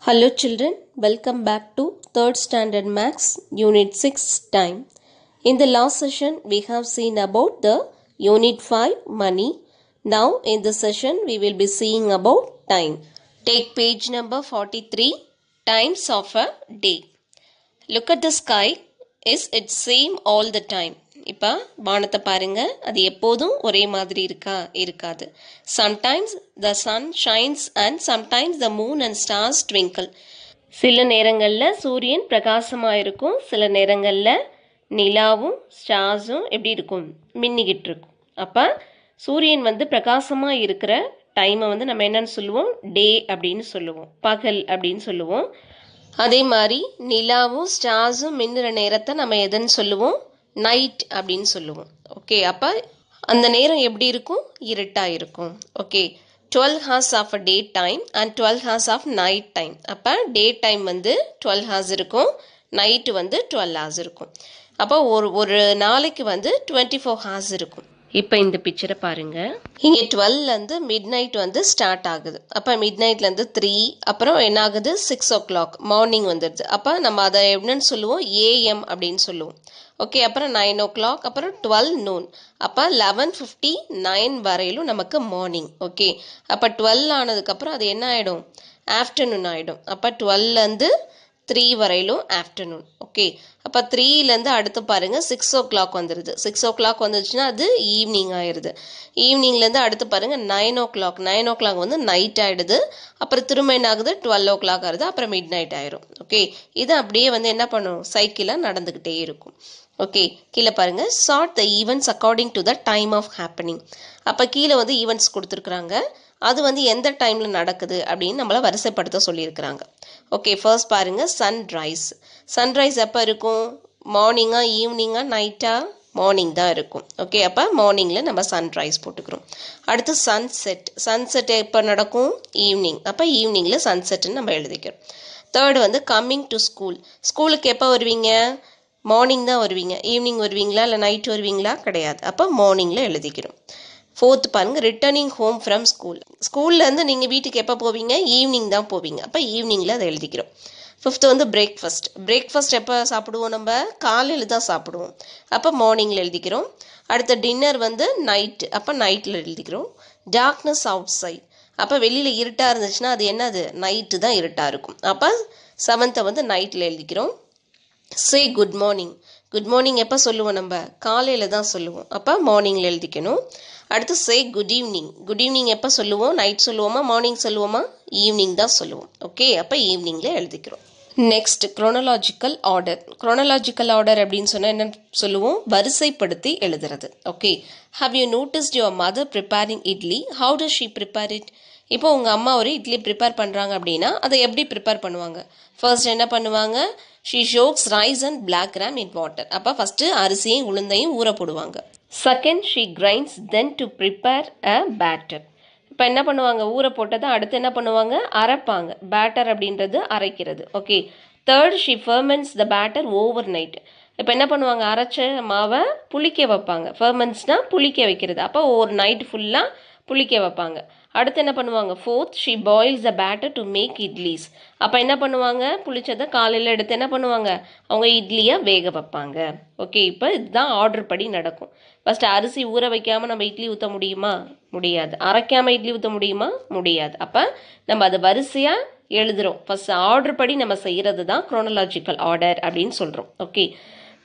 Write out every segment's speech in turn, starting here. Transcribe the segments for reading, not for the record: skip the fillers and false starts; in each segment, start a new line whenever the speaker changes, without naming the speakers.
Hello children, welcome back to 3rd Standard Maths Unit 6 Time. In the last session, we have seen about the Unit 5 Money. Now in this session, we will be seeing about time. Take page number 43, Times of a Day. Look at the sky. Is it same all the time? இப்போ வானத்தை பாருங்க, அது எப்போதும் ஒரே மாதிரி இருக்காது. Sometimes the sun shines and sometimes the moon and stars twinkle. சில நேரங்களில் சூரியன் பிரகாசமாக இருக்கும், சில நேரங்களில் நிலாவும் ஸ்டார்ஸும் எப்படி இருக்கும், மின்னிக்கிட்டு இருக்கும். அப்போ சூரியன் பிரகாசமாக இருக்கிற டைமை நம்ம என்னன்னு சொல்லுவோம், டே அப்படின்னு சொல்லுவோம், பகல் அப்படின்னு சொல்லுவோம். அதே மாதிரி நிலாவும் ஸ்டார்ஸும் மின்னுற நேரத்தை நம்ம எதுன்னு சொல்லுவோம், நைட் அப்படின்னு சொல்லுவோம். ஓகே, அப்போ அந்த நேரம் எப்படி இருக்கும், இருட்டாக இருக்கும். Okay, 12 hours of a day time and 12 hours of night time. அப்போ டே டைம் 12 hours இருக்கும், நைட்டு 12 hours இருக்கும். அப்போ ஒரு நாளைக்கு 24 hours இருக்கும். இப்போ இந்த பிக்சரை பாருங்க, இங்கே 12லேருந்து மிட் நைட் ஸ்டார்ட் ஆகுது. அப்போ மிட் நைட்லேருந்து 3, அப்புறம் என்ன ஆகுது, 6 o'clock மார்னிங் வந்துடுது. அப்போ நம்ம அதை என்னன்னு சொல்லுவோம், ஏஎம் அப்படின்னு சொல்லுவோம். ஓகே, அப்புறம் 9 o'clock, அப்புறம் 12 noon. அப்போ 11:59 வரையிலும் நமக்கு மார்னிங். ஓகே, அப்போ 12 ஆனதுக்கப்புறம் அது என்ன ஆகிடும், ஆஃப்டர்நூன் ஆகிடும். அப்போ 12லேருந்து 3 வரையிலும் ஆஃப்டர்நூன். ஓகே, அப்போ 3லேருந்து அடுத்து பாருங்கள் 6 o'clock வந்துடுது. 6 o'clock வந்துச்சுன்னா அது ஈவினிங் ஆயிடுது. ஈவினிங்லேருந்து அடுத்து பாருங்கள் 9 o'clock. 9 o'clock நைட் ஆகிடுது. அப்புறம் திரும்ப என்ன ஆகுது, 12 o'clock ஆகுது. அப்புறம் மிட் நைட் ஆயிரும். ஓகே, இது அப்படியே என்ன பண்ணும், சைக்கிளாக நடந்துக்கிட்டே இருக்கும். ஓகே, கீழே பாருங்கள், chart the events according to the time of happening. அப்போ கீழே ஈவெண்ட்ஸ் கொடுத்துருக்குறாங்க, அது எந்த டைமில் நடக்குது அப்படின்னு நம்மளை வரிசைப்படுத்த சொல்லியிருக்கிறாங்க. ஓகே, ஃபர்ஸ்ட் பாருங்கள், சன்ரைஸ். சன்ரைஸ் எப்போ இருக்கும், மார்னிங்கா ஈவினிங்கா நைட்டா, மார்னிங் தான் இருக்கும். ஓகே, அப்போ மார்னிங்கில் நம்ம சன்ரைஸ் போட்டுக்கிறோம். அடுத்து சன்செட். சன்செட் எப்போ நடக்கும், ஈவினிங். அப்போ ஈவினிங்கில் சன்செட்டுன்னு நம்ம எழுதிக்கிறோம். Third coming to school. ஸ்கூலுக்கு எப்போ வருவீங்க, மார்னிங் தான் வருவீங்க. ஈவினிங் வருவீங்களா இல்லை நைட் வருவீங்களா, கிடையாது. அப்போ மார்னிங்கில் எழுதிக்கிறோம். ஃபோர்த்து பாருங்கள், ரிட்டர்னிங் ஹோம் ஃப்ரம் ஸ்கூல். ஸ்கூல்லேருந்து நீங்கள் வீட்டுக்கு எப்போ போவீங்க, ஈவினிங் தான் போவீங்க. அப்போ ஈவினிங்கில் அதை எழுதிக்கிறோம். Fifth breakfast. பிரேக்ஃபாஸ்ட் எப்போ சாப்பிடுவோம், நம்ம காலையில் தான் சாப்பிடுவோம். அப்போ மார்னிங்கில் எழுதிக்கிறோம். அடுத்த டின்னர் நைட்டு. அப்போ நைட்டில் எழுதிக்கிறோம். Darkness outside. அப்போ வெளியில் இருட்டாக இருந்துச்சுன்னா அது என்னது, நைட்டு தான் இருட்டாக இருக்கும். அப்போ செவன்த்தை நைட்டில் எழுதிக்கிறோம். Say good morning. Good morning எப்போ சொல்லுவோம், நம்ம காலையில் தான் சொல்லுவோம். அப்போ மார்னிங்கில் எழுதிக்கணும். அடுத்து சே குட் ஈவினிங். குட் ஈவினிங் எப்போ சொல்லுவோம், நைட் சொல்லுவோமா, மார்னிங் சொல்லுவோமா, ஈவினிங் தான் சொல்லுவோம். ஓகே, அப்போ ஈவினிங்கில் எழுதிக்கிறோம். Next chronological order. Chronological order அப்படின்னு சொன்னால் என்ன சொல்லுவோம், வரிசைப்படுத்தி எழுதுறது. Okay, how you noticed your mother preparing idli, how does she prepare it. இப்போ உங்கள் அம்மா ஒரு இட்லி ப்ரிப்பேர் பண்ணுறாங்க அப்படின்னா அதை எப்படி ப்ரிப்பேர் பண்ணுவாங்க, ஃபர்ஸ்ட் என்ன பண்ணுவாங்க, she soaks rice and black gram in water. அப்போ ஃபஸ்ட்டு அரிசியும் உளுந்தையும் ஊற போடுவாங்க. Second, she grinds then to prepare a batter. இப்போ என்ன பண்ணுவாங்க, ஊற போட்டதை அடுத்து என்ன பண்ணுவாங்க, அரைப்பாங்க. பேட்டர் அப்படின்றது அரைக்கிறது. Okay, third, she ferments the batter overnight. இப்போ என்ன பண்ணுவாங்க, அரைச்ச மாவை புளிக்க வைப்பாங்க. ஃபர்மெண்ட்ஸ்னால் புளிக்க வைக்கிறது. அப்போ ஒரு நைட் ஃபுல்லாக புளிக்க வைப்பாங்க. அடுத்து என்ன பண்ணுவாங்க, fourth, she boils the batter to make idlis. அப்போ என்ன பண்ணுவாங்க, புளிச்சதை காலையில் எடுத்து என்ன பண்ணுவாங்க, அவங்க இட்லியை வேக வைப்பாங்க. ஓகே, இப்போ இதுதான் ஆர்டர் படி நடக்கும். ஃபஸ்ட்டு அரிசி ஊற வைக்காமல் நம்ம இட்லி ஊற்ற முடியுமா, முடியாது. அரைக்காமல் இட்லி ஊற்ற முடியுமா, முடியாது. அப்போ நம்ம அதை வரிசையாக எழுதுகிறோம். ஃபஸ்ட் ஆர்டர் படி நம்ம செய்கிறது தான் குரோனலாஜிக்கல் ஆர்டர் அப்படின்னு சொல்கிறோம். Okay,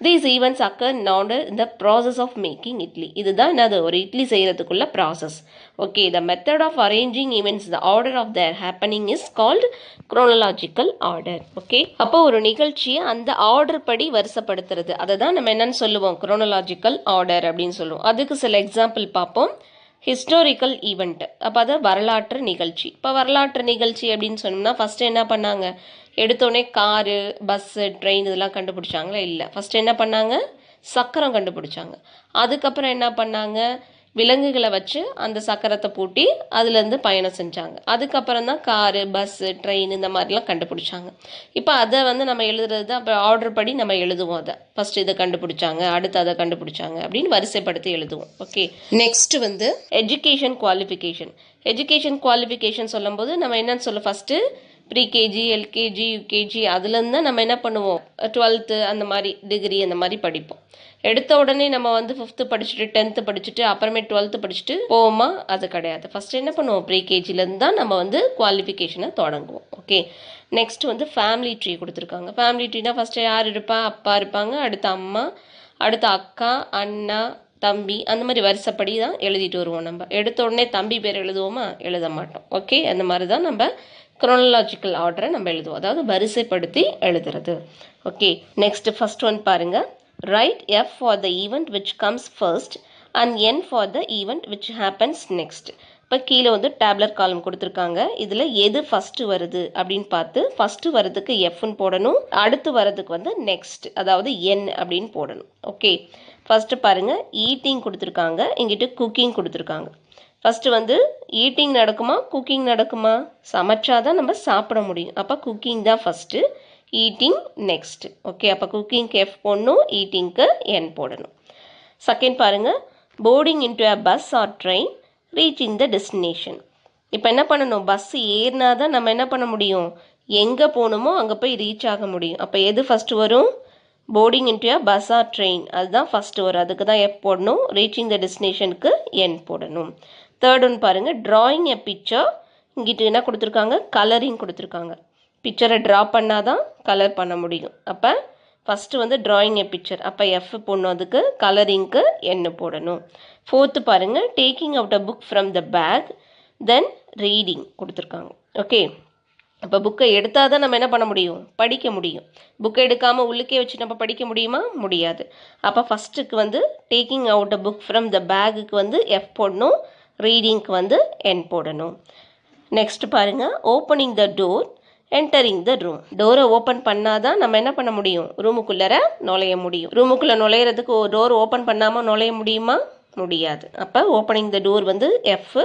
these events occur in the process of making idli. இதுதான் என்னது, ஒரு இட்லி செய்கிறதுக்குள்ள process. Okay, the method of arranging events, the order of their happening is called chronological order. Okay, அப்போ ஒரு நிகழ்ச்சியை அந்த ஆர்டர் படி வரிசைப்படுத்துறது, அதை தான் நம்ம என்னன்னு சொல்லுவோம், chronological order அப்படின்னு சொல்லுவோம். அதுக்கு சில எக்ஸாம்பிள் பார்ப்போம். Historical event. அப்போ அது வரலாற்று நிகழ்ச்சி. இப்போ வரலாற்று நிகழ்ச்சி அப்படின்னு சொன்னோம்னா ஃபஸ்ட்டு என்ன பண்ணாங்க, எடுத்தோடனே காரு, பஸ்ஸு, ட்ரெயின் இதெல்லாம் கண்டுபிடிச்சாங்களா, இல்லை. ஃபஸ்ட்டு என்ன பண்ணாங்க, சக்கரம் கண்டுபிடிச்சாங்க. அதுக்கப்புறம் என்ன பண்ணாங்க, விலங்குகளை வச்சு அந்த சக்கரத்தை பூட்டி அதுலேருந்து பயணம் செஞ்சாங்க. அதுக்கப்புறம் தான் காரு, பஸ்ஸு, ட்ரெயின் இந்த மாதிரிலாம் கண்டுபிடிச்சாங்க. இப்போ அதை நம்ம எழுதுறது தான். அப்போ ஆர்டர் படி நம்ம எழுதுவோம். அதை ஃபஸ்ட்டு இதை கண்டுபிடிச்சாங்க, அடுத்து அதை கண்டுபிடிச்சாங்க அப்படின்னு வரிசைப்படுத்தி எழுதுவோம். Okay, next education qualification. Education qualification சொல்லும்போது நம்ம என்னன்னு சொல்ல, ஃபஸ்ட்டு ப்ரீகேஜி எல்கேஜி யூகேஜி அதுலேருந்து தான் நம்ம என்ன பண்ணுவோம் 12th அந்த மாதிரி டிகிரி அந்த மாதிரி படிப்போம். எடுத்த உடனே நம்ம வந்து 5th படிச்சுட்டு 10th படிச்சுட்டு அப்புறமே 12th படிச்சுட்டு போவோமா? அது கிடையாது. ஃபர்ஸ்ட் என்ன பண்ணுவோம், ப்ரீகேஜிலேருந்து தான் நம்ம வந்து குவாலிஃபிகேஷனை தொடங்குவோம். ஓகே, நெக்ஸ்ட் வந்து ஃபேமிலி ட்ரீ கொடுத்துருக்காங்க. ஃபேமிலி ட்ரீனா ஃபர்ஸ்ட் யார் இருப்பா? அப்பா இருப்பாங்க, அடுத்து அம்மா, அடுத்து அக்கா, அண்ணா, தம்பி, அந்த மாதிரி வரிசைப்படி தான் எழுதிட்டு வருவோம். நம்ம எடுத்த உடனே தம்பி பேர் எழுதுவோமா? எழுத மாட்டோம். ஓகே, அந்த மாதிரி தான் நம்ம குரோனலாஜிக்கல் ஆர்டரை நம்ம எழுதுவோம், அதாவது வரிசைப்படுத்தி எழுதுறது. ஓகே, நெக்ஸ்ட் ஃபர்ஸ்ட் ஒன் பாருங்க. Right F for the event which comes first and N for the event which happens next. இப்போ கீழே வந்து டேப்லர் காலம் கொடுத்துருக்காங்க. இதில் எது ஃபஸ்ட்டு வருது அப்படின்னு பார்த்து ஃபஸ்ட்டு வரதுக்கு எஃப்னு போடணும், அடுத்து வரதுக்கு வந்து நெக்ஸ்ட் அதாவது என் அப்படின்னு போடணும். ஓகே, ஃபஸ்ட்டு பாருங்கள், ஈட்டிங் கொடுத்துருக்காங்க, இங்கிட்டு குக்கிங் கொடுத்துருக்காங்க. ஃபஸ்ட்டு வந்து ஈட்டிங் நடக்குமா குக்கிங் நடக்குமா? சமைச்சாதான் நம்ம சாப்பிட முடியும். அப்போ குக்கிங் தான் ஃபஸ்ட்டு, ஈட்டிங் நெக்ஸ்ட். ஓகே, அப்போ குக்கிங்க்கு எஃப் போடணும், ஈட்டிங்க்கு என் போடணும். செகண்ட் பாருங்கள், boarding into a bus or train reaching the destination. இப்போ என்ன பண்ணணும், பஸ் ஏறினா தான் நம்ம என்ன பண்ண முடியும், எங்கே போகணுமோ அங்கே போய் ரீச் ஆக முடியும். அப்போ எது ஃபஸ்ட்டு வரும்? Boarding into a bus or train, அதுதான் ஃபஸ்ட்டு வரும், அதுக்கு தான் எஃப் போடணும். ரீச்சிங் த டெஸ்டினேஷனுக்கு என் போடணும். தேர்ட் ஒன் பாருங்கள், ட்ராயிங் எ பிக்சர். இங்கிட்டு என்ன கொடுத்துருக்காங்க, கலரிங் கொடுத்துருக்காங்க. பிக்சரை ட்ரா பண்ணால் தான் கலர் பண்ண முடியும். அப்போ ஃபஸ்ட்டு வந்து ட்ராயிங் எ பிக்சர், அப்போ எஃப் போடணும், அதுக்கு கலரிங்க்கு என்ன போடணும். ஃபோர்த்து பாருங்கள், taking out a book from the bag then reading கொடுத்துருக்காங்க. ஓகே, அப்போ புக்கை எடுத்தால் தான் நம்ம என்ன பண்ண முடியும், படிக்க முடியும். புக்கை எடுக்காமல் உள்ளுக்கே வச்சு நம்ம படிக்க முடியுமா? முடியாது. அப்போ ஃபஸ்ட்டுக்கு வந்து taking out a book from the பேக்குக்கு வந்து எஃப் போடணும், ரீடிங்க்கு வந்து என் போடணும். நெக்ஸ்ட் பாருங்கள், opening the door entering the room. டோரை ஓப்பன் பண்ணாதான் நம்ம என்ன பண்ண முடியும், ரூமுக்குள்ளே நுழைய முடியும். ரூமுக்குள்ளே நுழையிறதுக்கு டோர் ஓப்பன் பண்ணாமல் நுழைய முடியுமா? முடியாது. அப்போ ஓப்பனிங் த டோர் வந்து எஃப்,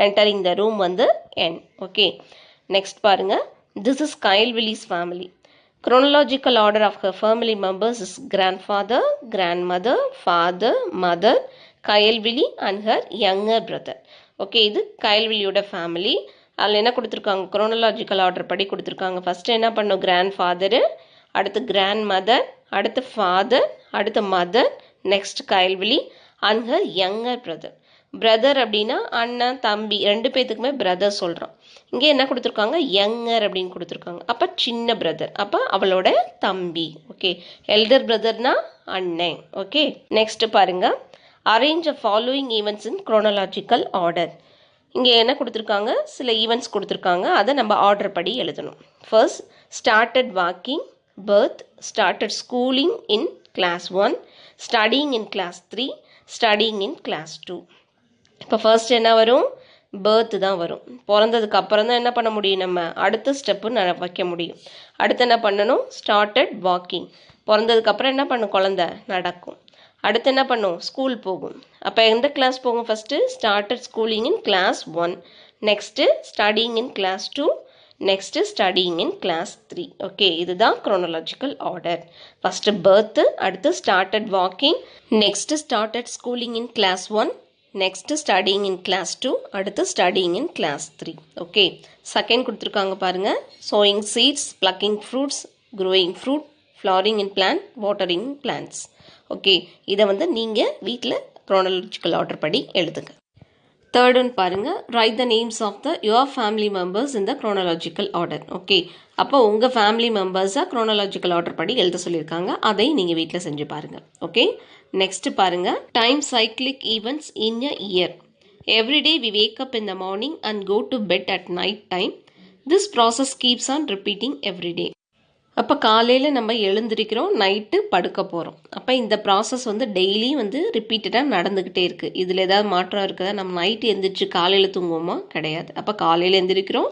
என்டரிங் த ரூம் வந்து என். ஓகே, நெக்ஸ்ட் பாருங்கள், this is Kayalvizhi's family. Chronological order of her family members is grandfather, grandmother, father, mother, கைல்விழி and her younger brother. Okay, இது கைல்விழியோட family. அதில் என்ன கொடுத்துருக்காங்க, குரோனலாஜிக்கல் ஆர்டர் படி கொடுத்துருக்காங்க. First என்ன பண்ணும், கிராண்ட் ஃபாதரு, அடுத்து கிராண்ட் மதர், அடுத்து ஃபாதர், அடுத்து mother, next Kayalvizhi and her younger brother. Brother அப்படின்னா அண்ணன் தம்பி ரெண்டு பேர்த்துக்குமே பிரதர் சொல்கிறோம். இங்கே என்ன கொடுத்துருக்காங்க, யங்கர் அப்படின்னு கொடுத்துருக்காங்க. அப்போ சின்ன பிரதர், அப்போ அவளோட தம்பி. ஓகே, எல்டர் பிரதர்னா அண்ணன். ஓகே, நெக்ஸ்ட் பாருங்க, அரேஞ்ச் ஃபாலோயிங் ஈவெண்ட்ஸ் இன் குரோனலாஜிக்கல் ஆர்டர். இங்கே என்ன கொடுத்துருக்காங்க, சில ஈவெண்ட்ஸ் கொடுத்துருக்காங்க, அதை நம்ம ஆர்டர் படி எழுதணும். First, started walking, birth, started schooling in class 1, studying in class 3, studying in class 2. இப்போ ஃபர்ஸ்ட் என்ன வரும், பர்த் தான் வரும். பிறந்ததுக்கு அப்புறம் தான் என்ன பண்ண முடியும், நம்ம அடுத்த ஸ்டெப்பு வைக்க முடியும். அடுத்து என்ன பண்ணணும், ஸ்டார்டட் வாக்கிங். பிறந்ததுக்கப்புறம் என்ன பண்ணும், குழந்தை நடக்கும். அடுத்து என்ன பண்ணும், ஸ்கூல் போகும். அப்போ எந்த கிளாஸ் போகும், first started schooling in class 1, next studying in class 2, next studying in class 3. Okay, இதுதான் குரோனலாஜிக்கல் ஆர்டர். ஃபஸ்ட்டு பர்த்து, அடுத்து started walking, next started schooling in class 1, next studying in class 2, அடுத்து studying in class 3. Okay, second கொடுத்துருக்காங்க பாருங்கள், sowing seeds, plucking fruits, growing fruit, flowering in plant, watering plants. Okay, இதை வந்து நீங்கள் வீட்டில் chronological order படி எழுதுங்க. தேர்ட் ஒன் பாருங்கள், write the names of the your family members in the chronological order. Okay, அப்போ உங்கள் ஃபேமிலி மெம்பர்ஸாக குரோனலாஜிக்கல் ஆர்டர் படி எழுத சொல்லியிருக்காங்க, அதை நீங்கள் வீட்டில் செஞ்சு பாருங்கள். ஓகே, நெக்ஸ்ட் பாருங்கள், time cyclic events in a year. Every day we wake up in the morning and go to bed at night time. This process keeps on repeating every day. அப்போ காலையில் நம்ம எழுந்திருக்கிறோம், நைட்டு படுக்க போகிறோம். அப்போ இந்த process வந்து டெய்லியும் வந்து ரிப்பீட்டடாக நடந்துக்கிட்டே இருக்குது. இதில் ஏதாவது மாற்றம் இருக்குதா, நம்ம நைட்டு எழுந்திரிச்சு காலையில் தூங்குவோமா? கிடையாது. அப்போ காலையில் எழுந்திரிக்கிறோம்,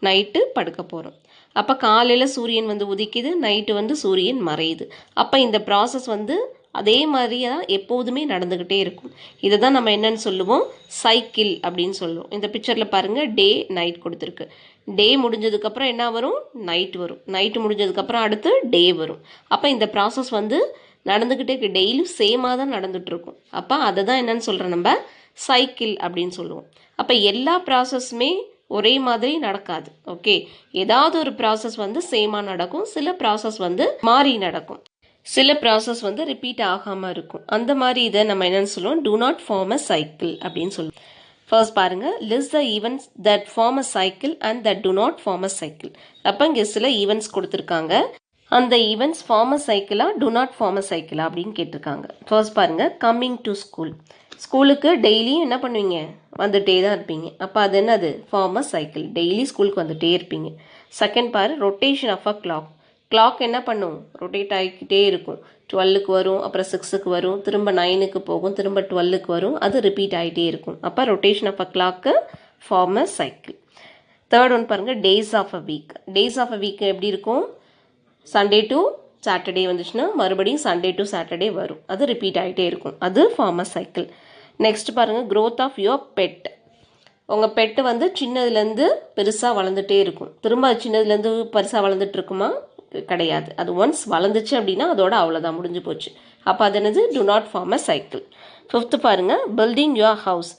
நைட்டு படுக்க போகிறோம். அப்போ காலையில் சூரியன் வந்து உதிக்குது, நைட்டு வந்து சூரியன் மறையுது. அப்போ இந்த ப்ராசஸ் வந்து அதே மாதிரியே தான் எப்போதுமே நடந்துக்கிட்டே இருக்கும். இதை தான் நம்ம என்னன்னு சொல்லுவோம், சைக்கிள் அப்படின்னு சொல்லுவோம். இந்த பிக்சரில் பாருங்கள், டே நைட் கொடுத்துருக்கு. டே முடிஞ்சதுக்கப்புறம் என்ன வரும், நைட் வரும். நைட்டு முடிஞ்சதுக்கப்புறம் அடுத்து டே வரும். அப்போ இந்த ப்ராசஸ் வந்து நடந்துக்கிட்டே இருக்கு, டெய்லியும் சேமாக தான் நடந்துகிட்ருக்கும். அப்போ அதை தான் என்னன்னு சொல்கிறோம், நம்ம சைக்கிள் அப்படின்னு சொல்லுவோம். அப்போ எல்லா ப்ராசஸுமே ஒரே மாதிரி நடக்காது. ஓகே, ஏதாவது ஒரு ப்ராசஸ் வந்து சேமாக நடக்கும், சில ப்ராசஸ் வந்து மாறி நடக்கும், சில ப்ராசஸ் வந்து ரிப்பீட் ஆகாமல் இருக்கும். அந்த மாதிரி இதை நம்ம என்னென்னு சொல்லுவோம், do not form a cycle அப்படின்னு சொல்லுவோம். ஃபர்ஸ்ட் பாருங்க, list the events that form a cycle and that do not form a cycle. அப்போ இங்கே சில ஈவெண்ட்ஸ் கொடுத்துருக்காங்க, அந்த ஈவெண்ட்ஸ் ஃபார்ம் அ சைக்கிளா do not form a cycle அப்படின்னு கேட்டிருக்காங்க. ஃபர்ஸ்ட் பாருங்க, கம்மிங் டு ஸ்கூல். ஸ்கூலுக்கு டெய்லியும் என்ன பண்ணுவீங்க, வந்துட்டே தான் இருப்பீங்க. அப்போ அது என்னது, ஃபார்ம் அ சைக்கிள், டெய்லி ஸ்கூலுக்கு வந்துட்டே இருப்பீங்க. செகண்ட் பாரு, rotation of a clock. Clock என்ன பண்ணும், ரொட்டேட் ஆகிக்கிட்டே இருக்கும். 12க்கு வரும், அப்புறம் 6க்கு வரும், திரும்ப 9க்கு போகும், திரும்ப 12க்கு வரும், அது ரிப்பீட் ஆகிட்டே இருக்கும். அப்போ rotation of a clock form a cycle. Third one பாருங்கள், days of a week. Days of a week எப்படி இருக்கும், சண்டே டு சாட்டர்டே வந்துச்சுன்னா மறுபடியும் சண்டே டு சாட்டர்டே வரும், அது ரிப்பீட் ஆகிட்டே இருக்கும், அது ஃபார்ம் அ சைக்கிள். நெக்ஸ்ட் பாருங்கள், க்ரோத் ஆஃப் யுவர் பெட். உங்கள் பெட்டு வந்து சின்னதுலேருந்து பெருசாக வளர்ந்துட்டே இருக்கும், திரும்ப சின்னதுலேருந்து பெருசாக வளர்ந்துட்டு இருக்குமா, கிடையாது. அது ஒன்ஸ் வளர்ந்துச்சு அப்படின்னா அதோட அவ்வளோதான், முடிஞ்சு போச்சு. அப்போ அது என்னது, do not form a cycle. Fifth பாருங்கள், பில்டிங் யுவர் ஹவுஸ்.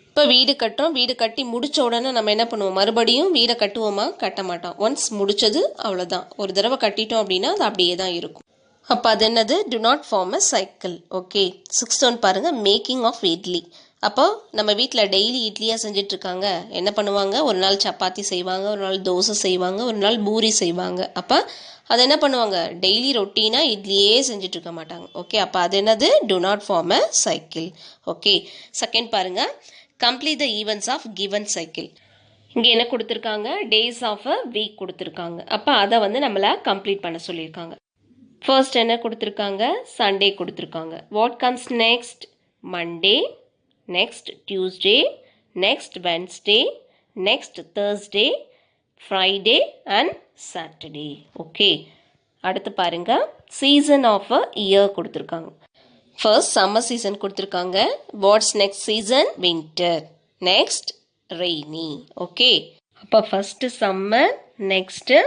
இப்போ வீடு கட்டுறோம், வீடு கட்டி முடித்த உடனே நம்ம என்ன பண்ணுவோம், மறுபடியும் வீடை கட்டுவோமா, கட்ட மாட்டோம். ஒன்ஸ் முடித்தது அவ்வளோதான், ஒரு தடவை கட்டிட்டோம் அப்படின்னா அது அப்படியே தான் இருக்கும். அப்போ அது என்னது, do not form a cycle. Okay, sixth one பாருங்கள், மேக்கிங் ஆஃப் இட்லி. அப்போ நம்ம வீட்டில் டெய்லி இட்லியாக செஞ்சிட்ருக்காங்க, என்ன பண்ணுவாங்க, ஒரு நாள் சப்பாத்தி செய்வாங்க, ஒரு நாள் தோசை செய்வாங்க, ஒரு நாள் பூரி செய்வாங்க. அப்போ அது என்ன பண்ணுவாங்க, டெய்லி ரொட்டீனாக இட்லியே செஞ்சிட்ருக்க மாட்டாங்க. ஓகே, அப்போ அது என்னது, do not form a cycle. Okay, second பாருங்கள், complete the events of given cycle. இங்கே என்ன கொடுத்துருக்காங்க, டேஸ் ஆஃப் அ வீக் கொடுத்துருக்காங்க. அப்போ அதை வந்து நம்மளை கம்ப்ளீட் பண்ண சொல்லியிருக்காங்க. ஃபர்ஸ்ட் என்ன கொடுத்துருக்காங்க, சண்டே கொடுத்துருக்காங்க. What comes next, Monday, next Tuesday, next Wednesday, next Thursday, Friday and Saturday. Okay, அடுத்து பாருங்க, சீசன் ஆஃப் அ இயர் கொடுத்துருக்காங்க. ஃபர்ஸ்ட் சம்மர் சீசன் கொடுத்துருக்காங்க. What's next season, winter, next rainy. Okay, அப்போ ஃபர்ஸ்ட் சம்மர், நெக்ஸ்ட்டு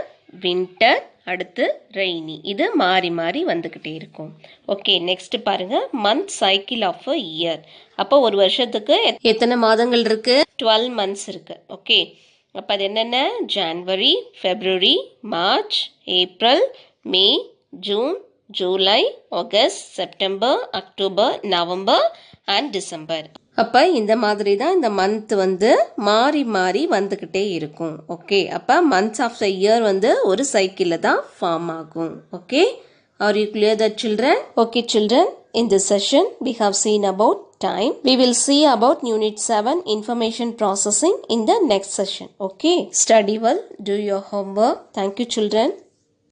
வின்டர், அடுத்து rainy, இது மாறி மாறி வந்துக்கிட்டே இருக்கும். ஓகே, நெக்ஸ்ட் பாருங்க, month cycle of a year. அப்போ ஒரு வருஷத்துக்கு எத்தனை மாதங்கள் இருக்கு, 12 months இருக்கு. ஓகே, அப்போ அது என்னென்ன, January, February, March, April, May, June, July, August, September, October, November and December. அப்போ இந்த மாதிரி தான் இந்த மந்த் வந்து மாறி மாறி வந்துக்கிட்டே இருக்கும். ஓகே, அப்போ மந்த்ஸ் ஆஃப் த இயர் வந்து ஒரு சைக்கிளில் தான் ஃபார்ம் ஆகும். Okay, are you clear that children? Okay children, in this session we have seen about time. We will see about Unit 7 information processing in the next session. Okay, study well, do your homework. Thank you children.